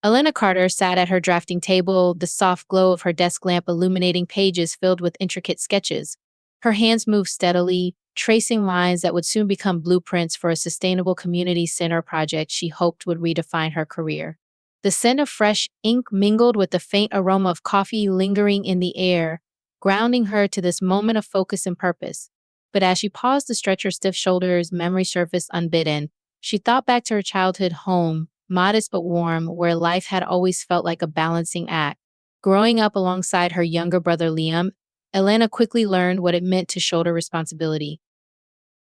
Helena Carter sat at her drafting table, the soft glow of her desk lamp illuminating pages filled with intricate sketches. Her hands moved steadily, tracing lines that would soon become blueprints for a sustainable community center project she hoped would redefine her career. The scent of fresh ink mingled with the faint aroma of coffee lingering in the air, grounding her to this moment of focus and purpose. But as she paused to stretch her stiff shoulders, memory surfaced unbidden. She thought back to her childhood home, modest but warm, where life had always felt like a balancing act. Growing up alongside her younger brother Liam, Helena quickly learned what it meant to shoulder responsibility.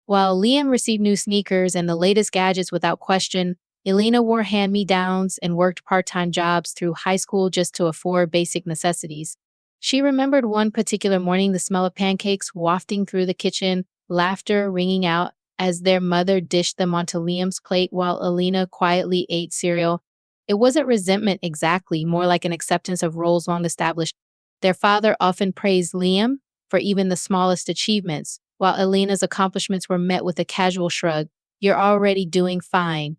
While Liam received new sneakers and the latest gadgets without question, Helena wore hand-me-downs and worked part-time jobs through high school just to afford basic necessities. She remembered one particular morning, the smell of pancakes wafting through the kitchen, laughter ringing out as their mother dished them onto Liam's plate while Helena quietly ate cereal. It wasn't resentment exactly, more like an acceptance of roles long established. Their father often praised Liam for even the smallest achievements, while Elena's accomplishments were met with a casual shrug. You're already doing fine.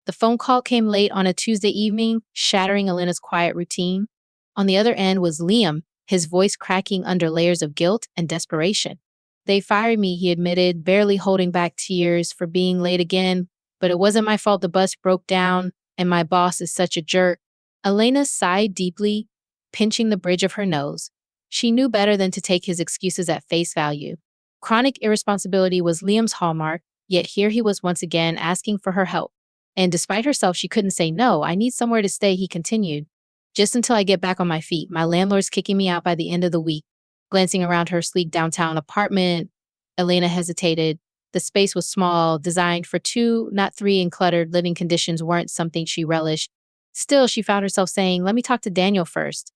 The phone call came late on a Tuesday evening, shattering Elena's quiet routine. On the other end was Liam, his voice cracking under layers of guilt and desperation. They fired me, he admitted, barely holding back tears for being late again, but it wasn't my fault the bus broke down and my boss is such a jerk. Elena sighed deeply, pinching the bridge of her nose. She knew better than to take his excuses at face value. Chronic irresponsibility was Liam's hallmark, yet here he was once again asking for her help. And despite herself, she couldn't say no. I need somewhere to stay, he continued. Just until I get back on my feet. My landlord's kicking me out by the end of the week. Glancing around her sleek downtown apartment, Elena hesitated. The space was small, designed for two, not three, and cluttered living conditions weren't something she relished. Still, she found herself saying, let me talk to Daniel first.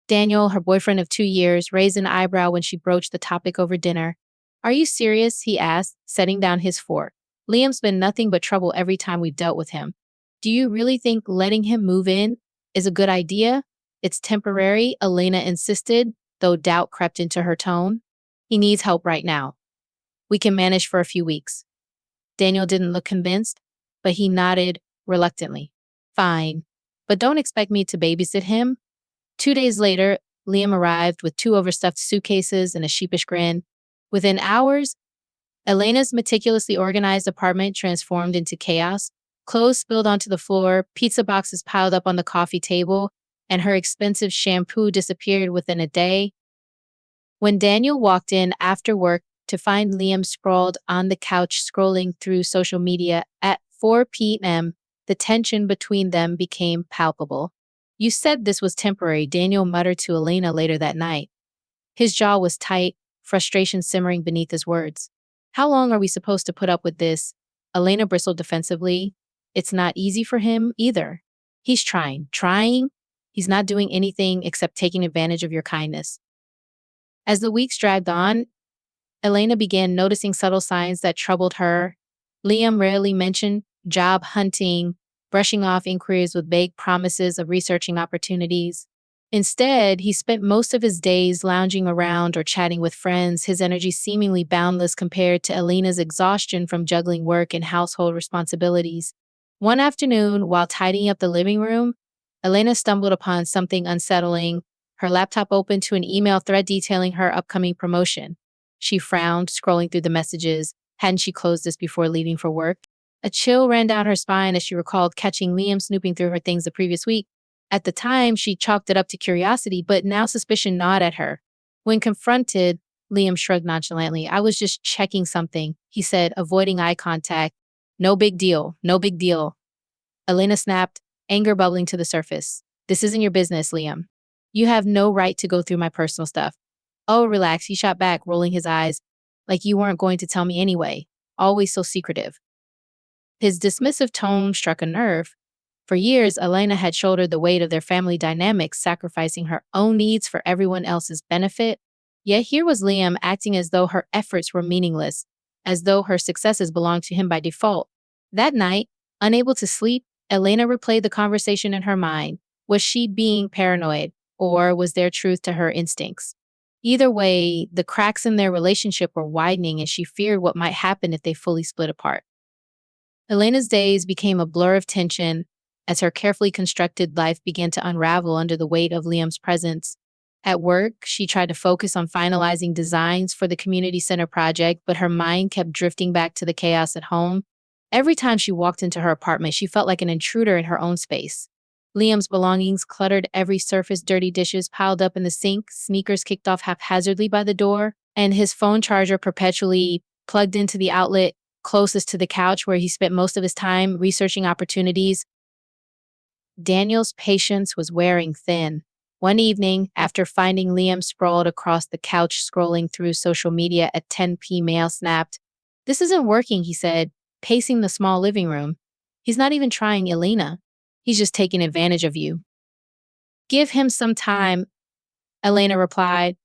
Daniel, her boyfriend of 2 years, raised an eyebrow when she broached the topic over dinner. Are you serious? He asked, setting down his fork. Liam's been nothing but trouble every time we've dealt with him. Do you really think letting him move in is a good idea? It's temporary, Elena insisted, though doubt crept into her tone. He needs help right now. We can manage for a few weeks. Daniel didn't look convinced, but he nodded reluctantly. Fine, but don't expect me to babysit him. 2 days later, Liam arrived with 2 overstuffed suitcases and a sheepish grin. Within hours, Elena's meticulously organized apartment transformed into chaos. Clothes spilled onto the floor, pizza boxes piled up on the coffee table, and her expensive shampoo disappeared within a day. When Daniel walked in after work to find Liam sprawled on the couch scrolling through social media at 4 p.m., the tension between them became palpable. You said this was temporary, Daniel muttered to Elena later that night. His jaw was tight, frustration simmering beneath his words. How long are we supposed to put up with this? Elena bristled defensively. It's not easy for him either. He's trying. Trying? He's not doing anything except taking advantage of your kindness. As the weeks dragged on, Elena began noticing subtle signs that troubled her. Liam rarely mentioned job hunting, brushing off inquiries with vague promises of researching opportunities. Instead, he spent most of his days lounging around or chatting with friends, his energy seemingly boundless compared to Elena's exhaustion from juggling work and household responsibilities. One afternoon, while tidying up the living room, Elena stumbled upon something unsettling, her laptop open to an email thread detailing her upcoming promotion. She frowned, scrolling through the messages. Hadn't she closed this before leaving for work? A chill ran down her spine as she recalled catching Liam snooping through her things the previous week. At the time, she chalked it up to curiosity, but now suspicion gnawed at her. When confronted, Liam shrugged nonchalantly. I was just checking something, he said, avoiding eye contact. No big deal, no big deal. Elena snapped, anger bubbling to the surface. This isn't your business, Liam. You have no right to go through my personal stuff. Oh, relax, he shot back, rolling his eyes. Like you weren't going to tell me anyway. Always so secretive. His dismissive tone struck a nerve. For years, Elena had shouldered the weight of their family dynamics, sacrificing her own needs for everyone else's benefit. Yet here was Liam acting as though her efforts were meaningless, as though her successes belonged to him by default. That night, unable to sleep, Elena replayed the conversation in her mind. Was she being paranoid, or was there truth to her instincts? Either way, the cracks in their relationship were widening and she feared what might happen if they fully split apart. Elena's days became a blur of tension. as her carefully constructed life began to unravel under the weight of Liam's presence. At work, she tried to focus on finalizing designs for the community center project, but her mind kept drifting back to the chaos at home. Every time she walked into her apartment, she felt like an intruder in her own space. Liam's belongings cluttered every surface, dirty dishes piled up in the sink, sneakers kicked off haphazardly by the door, and his phone charger perpetually plugged into the outlet closest to the couch where he spent most of his time researching opportunities. Daniel's patience was wearing thin. One evening, after finding Liam sprawled across the couch scrolling through social media at 10 p.m., snapped. "This isn't working," he said, pacing the small living room. "He's not even trying, Helena. He's just taking advantage of you." "Give him some time," Helena replied,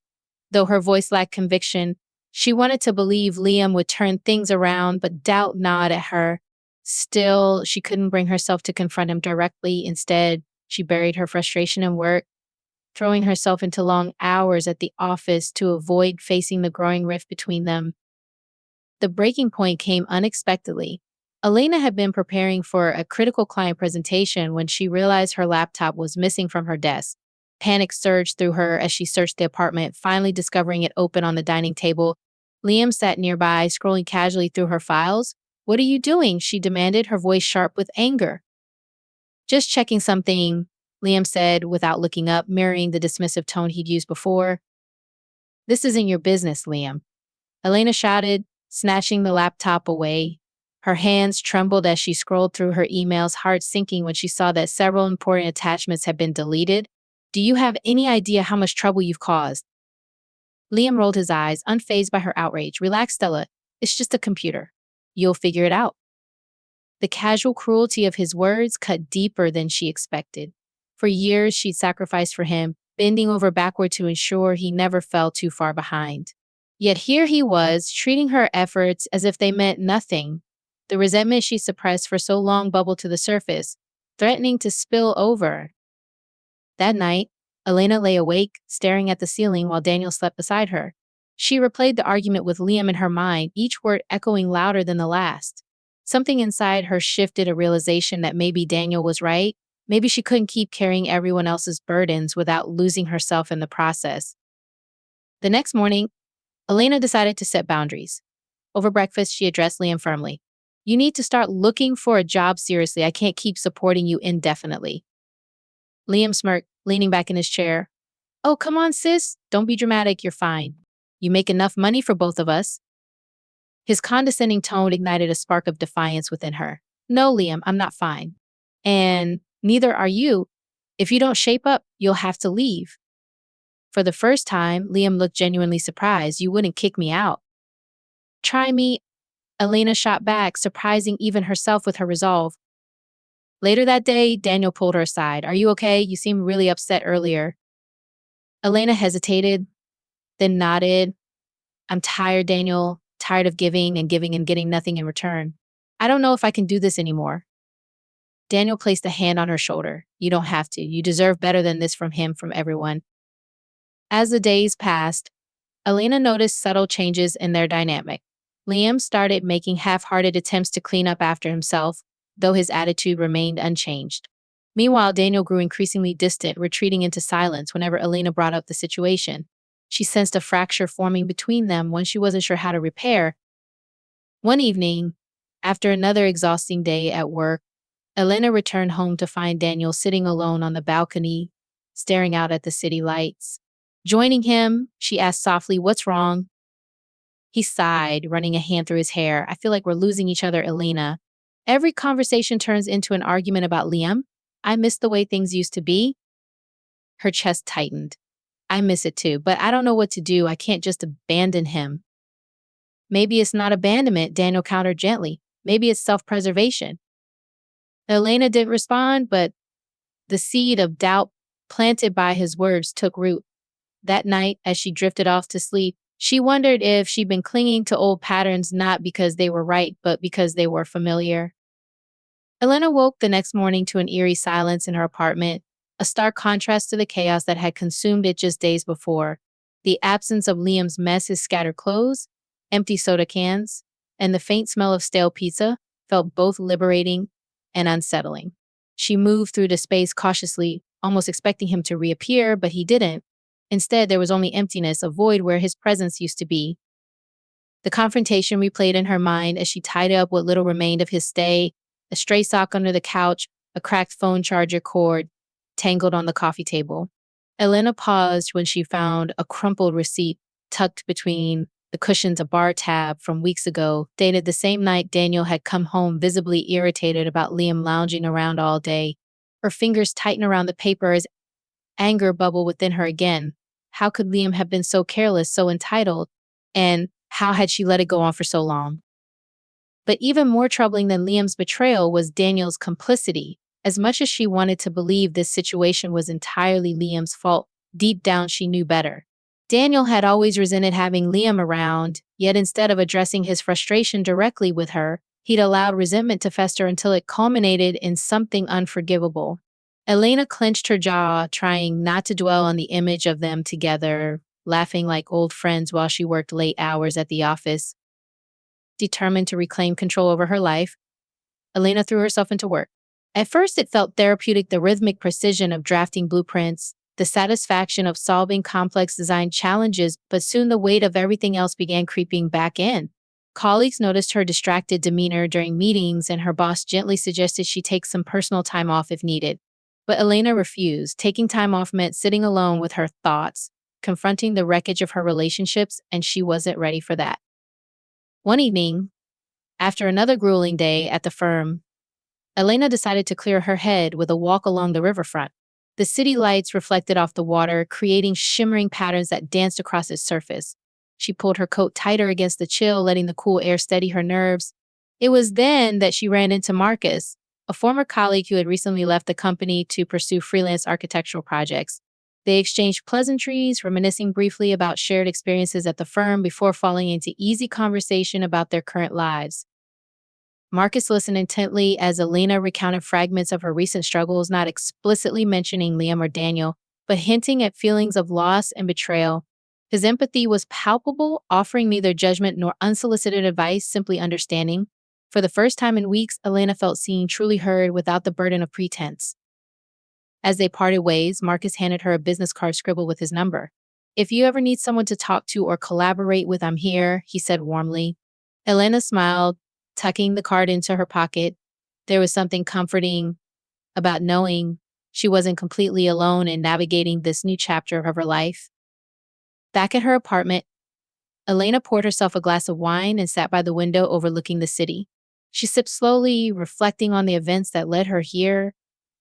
though her voice lacked conviction. She wanted to believe Liam would turn things around, but doubt gnawed at her. Still, she couldn't bring herself to confront him directly. Instead, she buried her frustration in work, throwing herself into long hours at the office to avoid facing the growing rift between them. The breaking point came unexpectedly. Elena had been preparing for a critical client presentation when she realized her laptop was missing from her desk. Panic surged through her as she searched the apartment, finally discovering it open on the dining table. Liam sat nearby, scrolling casually through her files. "What are you doing?" she demanded, her voice sharp with anger. "Just checking something," Liam said without looking up, mirroring the dismissive tone he'd used before. "This isn't your business, Liam," Helena shouted, snatching the laptop away. Her hands trembled as she scrolled through her emails, heart sinking when she saw that several important attachments had been deleted. "Do you have any idea how much trouble you've caused?" Liam rolled his eyes, unfazed by her outrage. "Relax, Stella. It's just a computer. You'll figure it out." The casual cruelty of his words cut deeper than she expected. For years, she'd sacrificed for him, bending over backward to ensure he never fell too far behind. Yet here he was, treating her efforts as if they meant nothing. The resentment she suppressed for so long bubbled to the surface, threatening to spill over. That night, Elena lay awake, staring at the ceiling while Daniel slept beside her. She replayed the argument with Liam in her mind, each word echoing louder than the last. Something inside her shifted, a realization that maybe Daniel was right. Maybe she couldn't keep carrying everyone else's burdens without losing herself in the process. The next morning, Elena decided to set boundaries. Over breakfast, she addressed Liam firmly. "You need to start looking for a job seriously. I can't keep supporting you indefinitely." Liam smirked, leaning back in his chair. "Oh, come on, sis. Don't be dramatic. You're fine. You make enough money for both of us." His condescending tone ignited a spark of defiance within her. "No, Liam, I'm not fine. And neither are you. If you don't shape up, you'll have to leave." For the first time, Liam looked genuinely surprised. "You wouldn't kick me out." "Try me," Elena shot back, surprising even herself with her resolve. Later that day, Daniel pulled her aside. "Are you okay? You seemed really upset earlier." Elena hesitated, then nodded. "I'm tired, Daniel. Tired of giving and giving and getting nothing in return. I don't know if I can do this anymore." Daniel placed a hand on her shoulder. "You don't have to. You deserve better than this from him, from everyone." As the days passed, Elena noticed subtle changes in their dynamic. Liam started making half-hearted attempts to clean up after himself, though his attitude remained unchanged. Meanwhile, Daniel grew increasingly distant, retreating into silence whenever Elena brought up the situation. She sensed a fracture forming between them, one she wasn't sure how to repair. One evening, after another exhausting day at work, Elena returned home to find Daniel sitting alone on the balcony, staring out at the city lights. Joining him, she asked softly, "What's wrong?" He sighed, running a hand through his hair. "I feel like we're losing each other, Elena. Every conversation turns into an argument about Liam. I miss the way things used to be." Her chest tightened. "I miss it too, but I don't know what to do. I can't just abandon him." "Maybe it's not abandonment," Daniel countered gently. "Maybe it's self-preservation." Elena didn't respond, but the seed of doubt planted by his words took root. That night, as she drifted off to sleep, she wondered if she'd been clinging to old patterns not because they were right, but because they were familiar. Helena woke the next morning to an eerie silence in her apartment, a stark contrast to the chaos that had consumed it just days before. The absence of Liam's mess, his scattered clothes, empty soda cans, and the faint smell of stale pizza felt both liberating and unsettling. She moved through the space cautiously, almost expecting him to reappear, but he didn't. Instead, there was only emptiness, a void where his presence used to be. The confrontation replayed in her mind as she tied up what little remained of his stay, a stray sock under the couch, a cracked phone charger cord tangled on the coffee table. Helena paused when she found a crumpled receipt tucked between the cushions, a bar tab from weeks ago, dated the same night Daniel had come home, visibly irritated about Liam lounging around all day. Her fingers tightened around the paper as anger bubbled within her again. How could Liam have been so careless, so entitled? And how had she let it go on for so long? But even more troubling than Liam's betrayal was Daniel's complicity. As much as she wanted to believe this situation was entirely Liam's fault, deep down she knew better. Daniel had always resented having Liam around, yet instead of addressing his frustration directly with her, he'd allowed resentment to fester until it culminated in something unforgivable. Helena clenched her jaw, trying not to dwell on the image of them together, laughing like old friends while she worked late hours at the office. Determined to reclaim control over her life, Helena threw herself into work. At first, it felt therapeutic, the rhythmic precision of drafting blueprints, the satisfaction of solving complex design challenges, but soon the weight of everything else began creeping back in. Colleagues noticed her distracted demeanor during meetings, and her boss gently suggested she take some personal time off if needed. But Helena refused. Taking time off meant sitting alone with her thoughts, confronting the wreckage of her relationships, and she wasn't ready for that. One evening, after another grueling day at the firm, Helena decided to clear her head with a walk along the riverfront. The city lights reflected off the water, creating shimmering patterns that danced across its surface. She pulled her coat tighter against the chill, letting the cool air steady her nerves. It was then that she ran into Marcus, a former colleague who had recently left the company to pursue freelance architectural projects. They exchanged pleasantries, reminiscing briefly about shared experiences at the firm before falling into easy conversation about their current lives. Marcus listened intently as Helena recounted fragments of her recent struggles, not explicitly mentioning Liam or Daniel, but hinting at feelings of loss and betrayal. His empathy was palpable, offering neither judgment nor unsolicited advice, simply understanding. For the first time in weeks, Helena felt seen, truly heard, without the burden of pretense. As they parted ways, Marcus handed her a business card scribbled with his number. "If you ever need someone to talk to or collaborate with, I'm here," he said warmly. Helena smiled, tucking the card into her pocket. There was something comforting about knowing she wasn't completely alone in navigating this new chapter of her life. Back at her apartment, Helena poured herself a glass of wine and sat by the window overlooking the city. She sipped slowly, reflecting on the events that led her here.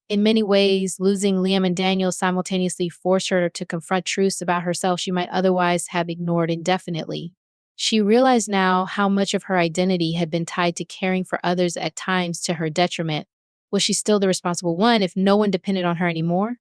In many ways, losing Liam and Daniel simultaneously forced her to confront truths about herself she might otherwise have ignored indefinitely. She realized now how much of her identity had been tied to caring for others, at times to her detriment. Was she still the responsible one if no one depended on her anymore?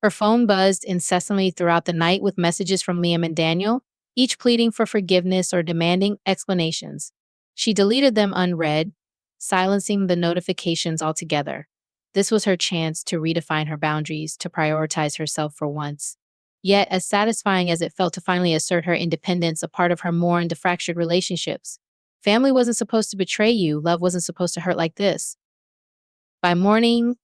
Her phone buzzed incessantly throughout the night with messages from Liam and Daniel, each pleading for forgiveness or demanding explanations. She deleted them unread, silencing the notifications altogether. This was her chance to redefine her boundaries, to prioritize herself for once. Yet, as satisfying as it felt to finally assert her independence, a part of her mourned the fractured relationships. Family wasn't supposed to betray you. Love wasn't supposed to hurt like this. By morning,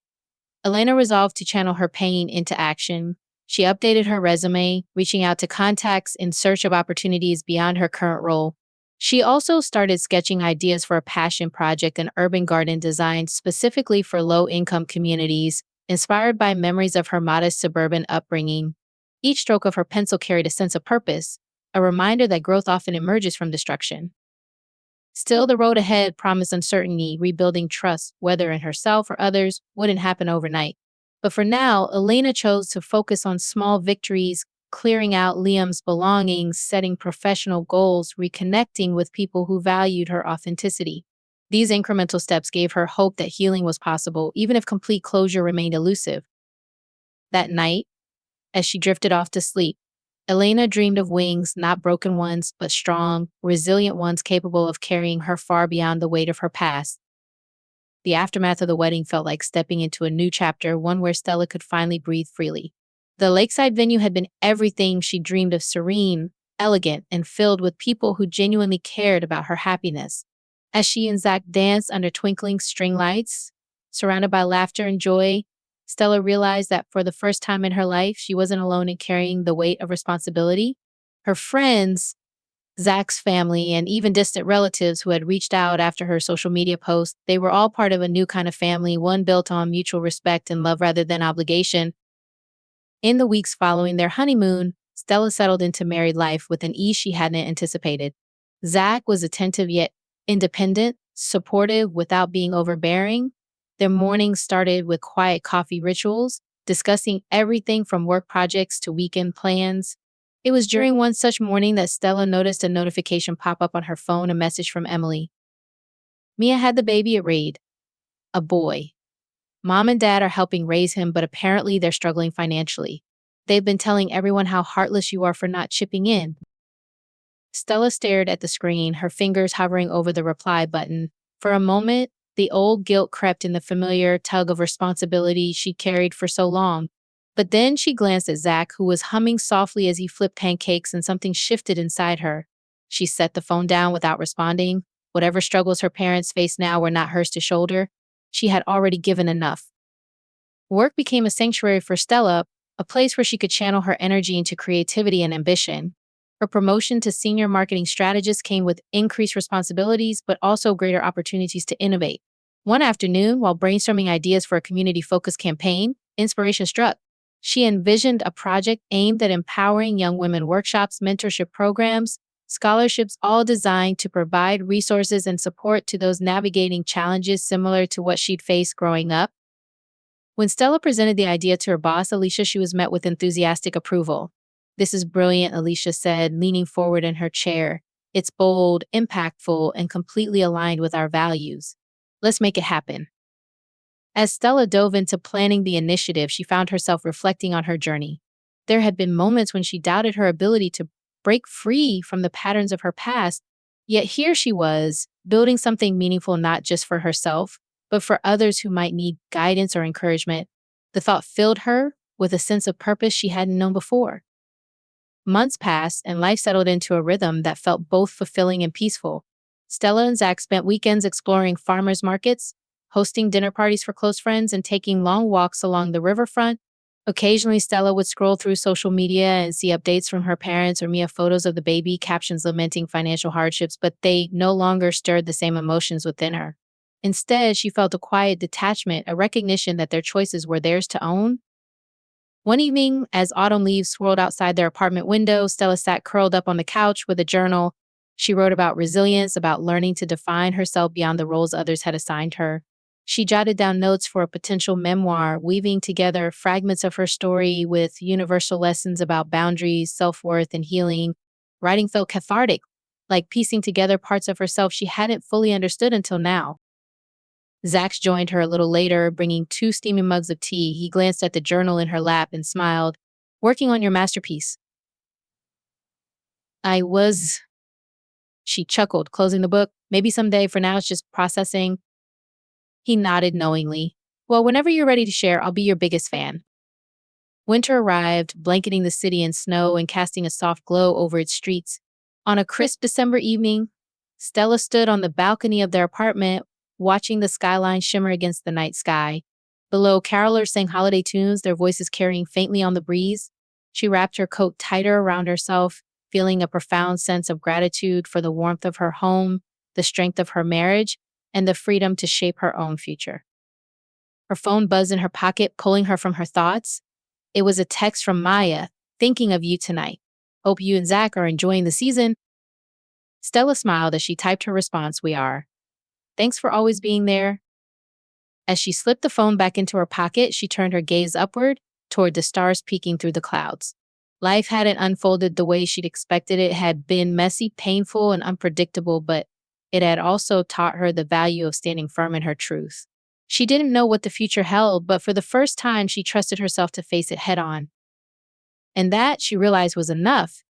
Helena resolved to channel her pain into action. She updated her resume, reaching out to contacts in search of opportunities beyond her current role. She also started sketching ideas for a passion project, an urban garden designed specifically for low-income communities, inspired by memories of her modest suburban upbringing. Each stroke of her pencil carried a sense of purpose, a reminder that growth often emerges from destruction. Still, the road ahead promised uncertainty. Rebuilding trust, whether in herself or others, wouldn't happen overnight. But for now, Helena chose to focus on small victories, clearing out Liam's belongings, setting professional goals, reconnecting with people who valued her authenticity. These incremental steps gave her hope that healing was possible, even if complete closure remained elusive. That night, as she drifted off to sleep, Helena dreamed of wings, not broken ones, but strong, resilient ones capable of carrying her far beyond the weight of her past. The aftermath of the wedding felt like stepping into a new chapter, one where Stella could finally breathe freely. The lakeside venue had been everything she dreamed of: serene, elegant, and filled with people who genuinely cared about her happiness. As she and Zach danced under twinkling string lights, Surrounded by laughter and joy, Stella realized that for the first time in her life, she wasn't alone in carrying the weight of responsibility. Her friends, Zach's family, and even distant relatives who had reached out after her social media post, they were all part of a new kind of family, one built on mutual respect and love rather than obligation. In the weeks following their honeymoon, Stella settled into married life with an ease she hadn't anticipated. Zach was attentive yet independent, supportive without being overbearing. Their mornings started with quiet coffee rituals, discussing everything from work projects to weekend plans. It was during one such morning that Stella noticed a notification pop up on her phone, a message from Emily. Mia had the baby at Raid, a boy. Mom and dad are helping raise him, but apparently they're struggling financially. They've been telling everyone how heartless you are for not chipping in. Stella stared at the screen, her fingers hovering over the reply button. For a moment, the old guilt crept in, the familiar tug of responsibility she carried for so long. But then she glanced at Zach, who was humming softly as he flipped pancakes, and something shifted inside her. She set the phone down without responding. Whatever struggles her parents faced now were not hers to shoulder. She had already given enough. Work became a sanctuary for Stella, a place where she could channel her energy into creativity and ambition. Her promotion to senior marketing strategist came with increased responsibilities, but also greater opportunities to innovate. One afternoon, while brainstorming ideas for a community-focused campaign, inspiration struck. She envisioned a project aimed at empowering young women, workshops, mentorship programs, scholarships, all designed to provide resources and support to those navigating challenges similar to what she'd faced growing up. When Stella presented the idea to her boss, Alicia, she was met with enthusiastic approval. "This is brilliant," Alicia said, leaning forward in her chair. "It's bold, impactful, and completely aligned with our values. Let's make it happen." As Stella dove into planning the initiative, she found herself reflecting on her journey. There had been moments when she doubted her ability to break free from the patterns of her past, yet here she was, building something meaningful not just for herself, but for others who might need guidance or encouragement. The thought filled her with a sense of purpose she hadn't known before. Months passed, and life settled into a rhythm that felt both fulfilling and peaceful. Stella and Zach spent weekends exploring farmers markets, hosting dinner parties for close friends, and taking long walks along the riverfront. Occasionally, Stella would scroll through social media and see updates from her parents or Mia, photos of the baby, captions lamenting financial hardships, but they no longer stirred the same emotions within her. Instead, she felt a quiet detachment, a recognition that their choices were theirs to own. One evening, as autumn leaves swirled outside their apartment window, Stella sat curled up on the couch with a journal. She wrote about resilience, about learning to define herself beyond the roles others had assigned her. She jotted down notes for a potential memoir, weaving together fragments of her story with universal lessons about boundaries, self-worth, and healing. Writing felt cathartic, like piecing together parts of herself she hadn't fully understood until now. Zach joined her a little later, bringing 2 steaming mugs of tea. He glanced at the journal in her lap and smiled. "Working on your masterpiece." "I was," she chuckled, closing the book. "Maybe someday. For now, it's just processing." He nodded knowingly. "Well, whenever you're ready to share, I'll be your biggest fan." Winter arrived, blanketing the city in snow and casting a soft glow over its streets. On a crisp December evening, Stella stood on the balcony of their apartment, watching the skyline shimmer against the night sky. Below, carolers sang holiday tunes, their voices carrying faintly on the breeze. She wrapped her coat tighter around herself, feeling a profound sense of gratitude for the warmth of her home, the strength of her marriage, and the freedom to shape her own future. Her phone buzzed in her pocket, pulling her from her thoughts. It was a text from Maya, "Thinking of you tonight. Hope you and Zach are enjoying the season." Stella smiled as she typed her response, "We are. Thanks for always being there." As she slipped the phone back into her pocket, she turned her gaze upward toward the stars peeking through the clouds. Life hadn't unfolded the way she'd expected. It had been messy, painful, and unpredictable, but it had also taught her the value of standing firm in her truth. She didn't know what the future held, but for the first time, she trusted herself to face it head on. And that, she realized, was enough.